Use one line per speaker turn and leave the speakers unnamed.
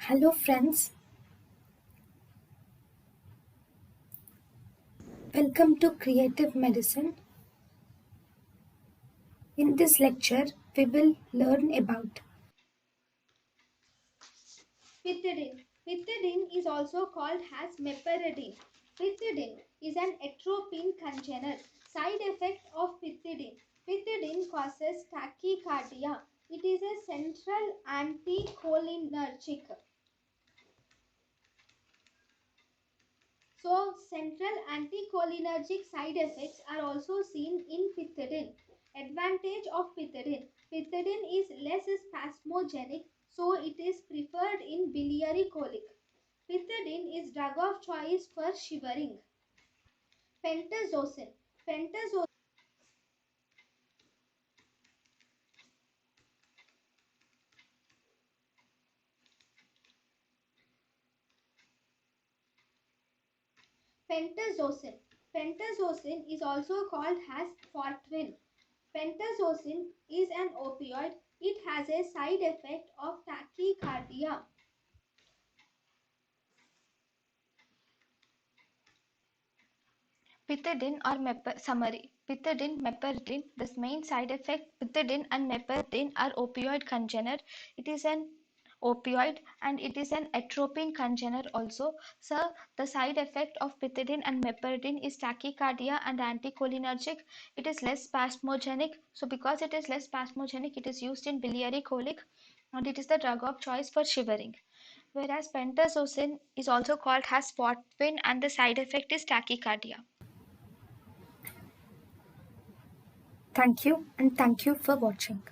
Hello, friends. Welcome to Creative Medicine. In this lecture, we will learn about
Pethidine. Pethidine is also called as meperidine. Pethidine is an atropine congener. Side effect of pethidine. Pethidine causes tachycardia. It is a central anticholinergic. So, central anticholinergic side effects are also seen in pethidine. Advantage of pethidine. Pethidine is less spasmogenic, so it is preferred in biliary colic. Pethidine is drug of choice for shivering. Pentazocine. Pentazocine. Pentazocine is also called as Fortwin. Pentazocine is an opioid. It has a side effect of tachycardia.
Pethidine or summary. Pethidine, meperidine. This main side effect. Pethidine and meperidine are opioid congener. It is an opioid and it is an atropine congener also. So the side effect of pethidine and meperidine is tachycardia and anticholinergic. It is less spasmogenic. So because it is less spasmogenic, it is used in biliary colic and it is the drug of choice for shivering. Whereas pentazocine is also called as Spotwin and the side effect is tachycardia.
thank you and thank you for watching.